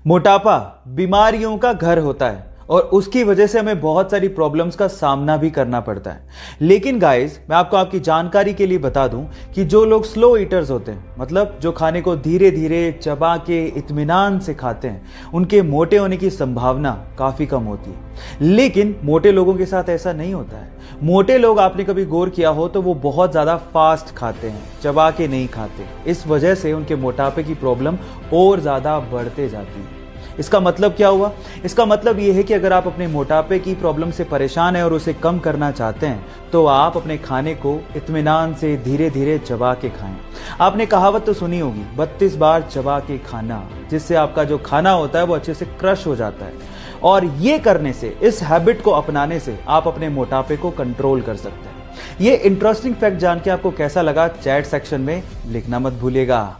मोटापा बीमारियों का घर होता है और उसकी वजह से हमें बहुत सारी प्रॉब्लम्स का सामना भी करना पड़ता है। लेकिन गाइस, मैं आपको आपकी जानकारी के लिए बता दूं कि जो लोग स्लो ईटर्स होते हैं, मतलब जो खाने को धीरे धीरे चबा के इत्मीनान से खाते हैं, उनके मोटे होने की संभावना काफ़ी कम होती है। लेकिन मोटे लोगों के साथ ऐसा नहीं होता है। मोटे लोग, आपने कभी गौर किया हो तो वो बहुत ज़्यादा फास्ट खाते हैं, चबा के नहीं खाते। इस वजह से उनके मोटापे की प्रॉब्लम और ज़्यादा बढ़ते जाती है। इसका मतलब क्या हुआ? इसका मतलब ये है कि अगर आप अपने मोटापे की प्रॉब्लम से परेशान हैं और उसे कम करना चाहते हैं तो आप अपने खाने को इत्मीनान से धीरे धीरे चबा के खाएं। आपने कहावत तो सुनी होगी, 32 बार चबा के खाना, जिससे आपका जो खाना होता है वो अच्छे से क्रश हो जाता है। और ये करने से, इस हैबिट को अपनाने से आप अपने मोटापे को कंट्रोल कर सकते हैं। ये इंटरेस्टिंग फैक्ट जान के आपको कैसा लगा, चैट सेक्शन में लिखना मत भूलिएगा।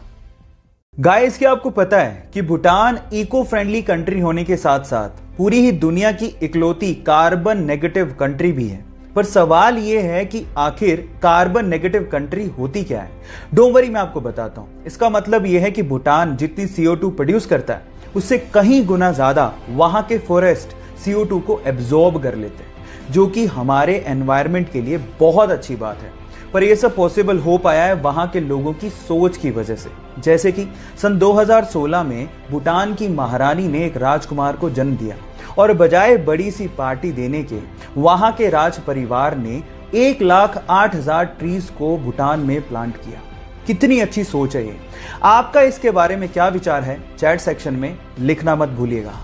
गाइस, क्या आपको पता है कि भूटान इको फ्रेंडली कंट्री होने के साथ साथ पूरी ही दुनिया की इकलौती कार्बन नेगेटिव कंट्री भी है। पर सवाल यह है कि आखिर कार्बन नेगेटिव कंट्री होती क्या है? डोंट वरी, मैं आपको बताता हूं। इसका मतलब यह है कि भूटान जितनी CO2 प्रोड्यूस करता है उससे कहीं गुना ज्यादा वहां के फॉरेस्ट CO2 को एब्जॉर्ब कर लेते हैं, जो कि हमारे एनवायरमेंट के लिए बहुत अच्छी बात है। पर यह सब पॉसिबल हो पाया है वहां के लोगों की सोच की वजह से। जैसे कि सन 2016 में भूटान की महारानी ने एक राजकुमार को जन्म दिया और बजाय बड़ी सी पार्टी देने के वहां के राज परिवार ने 1,08,000 ट्रीज को भूटान में प्लांट किया। कितनी अच्छी सोच है ये। आपका इसके बारे में क्या विचार है? चैट सेक्शन में लिखना मत भूलिएगा।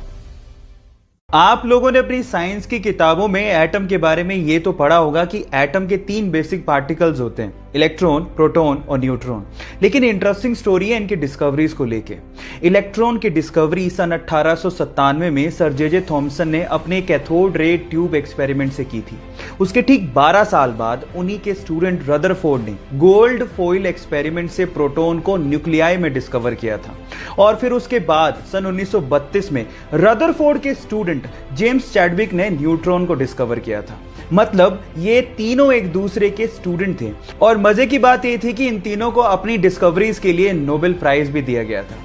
आप लोगों ने अपनी साइंस की किताबों में एटम के बारे में ये तो पढ़ा होगा कि एटम के 3 बेसिक पार्टिकल्स होते हैं, इलेक्ट्रॉन, प्रोटॉन और न्यूट्रॉन। लेकिन इंटरेस्टिंग स्टोरी है इनकी डिस्कवरीज को लेके। इलेक्ट्रॉन की डिस्कवरी सन 1897 में सर जे थॉमसन ने अपने कैथोड रे ट्यूब एक्सपेरिमेंट से की थी। उसके ठीक 12 साल बाद उन्हीं के स्टूडेंट रदरफोर्ड ने गोल्ड फॉइल एक्सपेरिमेंट से प्रोटॉन को न्यूक्लियाई में डिस्कवर किया था। और फिर उसके बाद सन 1932 में रदरफोर्ड के स्टूडेंट जेम्स चैडविक ने न्यूट्रॉन को डिस्कवर किया था। मतलब ये तीनों एक दूसरे के स्टूडेंट थे। और मजे की बात ये थी कि इन तीनों को अपनी डिस्कवरीज के लिए नोबेल प्राइज भी दिया गया था।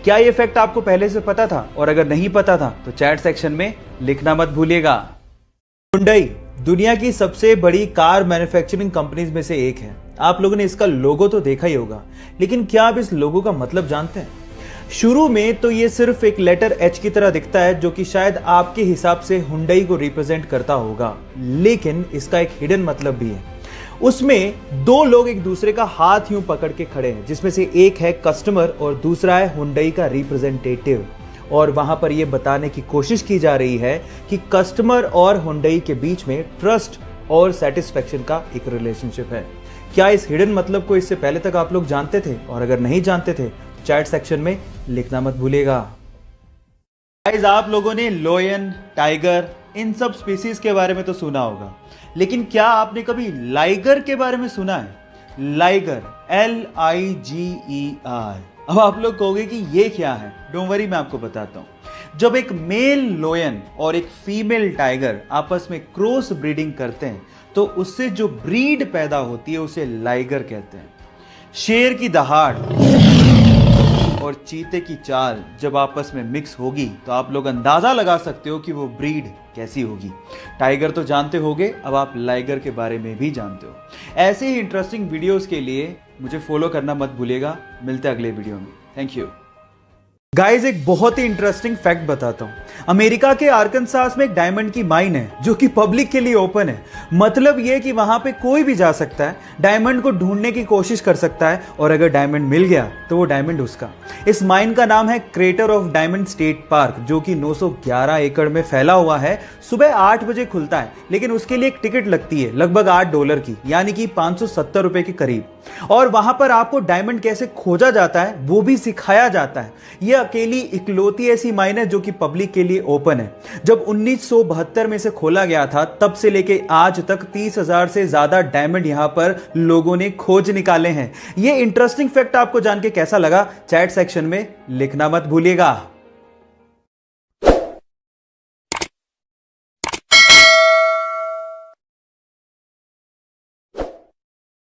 क्या ये फैक्ट आपको पहले से पता था? और अगर नहीं पता था तो चैट सेक्शन में लिखना मत भूलिएगा। हुंडई दुनिया की सबसे बड़ी कार मैन्युफैक्चरिंग कंपनीज में से एक है। आप लोगों ने इसका लोगो तो देखा ही होगा, लेकिन क्या आप इस लोगो का मतलब जानते हैं? शुरू में तो ये सिर्फ एक लेटर H की तरह दिखता है, जो कि शायद आपके हिसाब से हुंडई को रिप्रेजेंट करता होगा, लेकिन इसका एक हिडन मतलब भी है। उसमें 2 लोग एक दूसरे का हाथ यूं पकड़ के खड़े हैं, जिसमें से एक है कस्टमर और दूसरा है हुंडई का रिप्रेजेंटेटिव। और वहां पर यह बताने की कोशिश की जा रही है कि कस्टमर और हुंडई के बीच में ट्रस्ट और सेटिस्फेक्शन का एक रिलेशनशिप है। क्या इस हिडन मतलब को इससे पहले तक आप लोग जानते थे? और अगर नहीं जानते थे, चैट सेक्शन में लिखना मत भूलिएगा। गाइस, आप लोगों ने लोयन, टाइगर, इन सब स्पीसीज के बारे में तो सुना होगा, लेकिन क्या आपने कभी लाइगर के बारे में सुना है? Liger, LIGER। अब आप लोग कहोगे कि ये क्या है? डोंट वरी, मैं आपको बताता हूं। जब एक मेल लोयन और एक फीमेल टाइगर आपस में क्रॉस ब्रीडिंग करते हैं तो उससे जो ब्रीड पैदा होती है उसे लाइगर कहते हैं। शेर की दहाड़ और चीते की चाल जब आपस में मिक्स होगी तो आप लोग अंदाजा लगा सकते हो कि वो ब्रीड कैसी होगी। टाइगर तो जानते होगे, अब आप लाइगर के बारे में भी जानते हो। ऐसे ही इंटरेस्टिंग वीडियोस के लिए मुझे फॉलो करना मत भूलिएगा। मिलते हैं अगले वीडियो में। Thank you. गाइस, एक बहुत ही इंटरेस्टिंग फैक्ट बताता हूं। अमेरिका के आर्कनसास में एक डायमंड की माइन है जो कि पब्लिक के लिए ओपन है। मतलब यह कि वहां पे कोई भी जा सकता है, डायमंड को ढूंढने की कोशिश कर सकता है, और अगर डायमंड मिल गया तो वो डायमंड उसका। इस माइन का नाम है crater of diamond state park, जो कि 911 एकड़ में फैला हुआ है। सुबह 8 बजे खुलता है, लेकिन उसके लिए एक टिकट लगती है लगभग $8 की, यानी कि 570 रुपए के करीब। और वहां पर आपको डायमंड कैसे खोजा जाता है वो भी सिखाया जाता है। यह अकेली इकलौती ऐसी माइन है जो कि पब्लिक के लिए ओपन है। जब 1972 में से खोला गया था, तब से लेके आज तक 30,000 से ज्यादा डायमंड यहां पर लोगों ने खोज निकाले हैं। यह इंटरेस्टिंग फैक्ट आपको जान के कैसा लगा? चैट सेक्शन में लिखना मत भूलिएगा।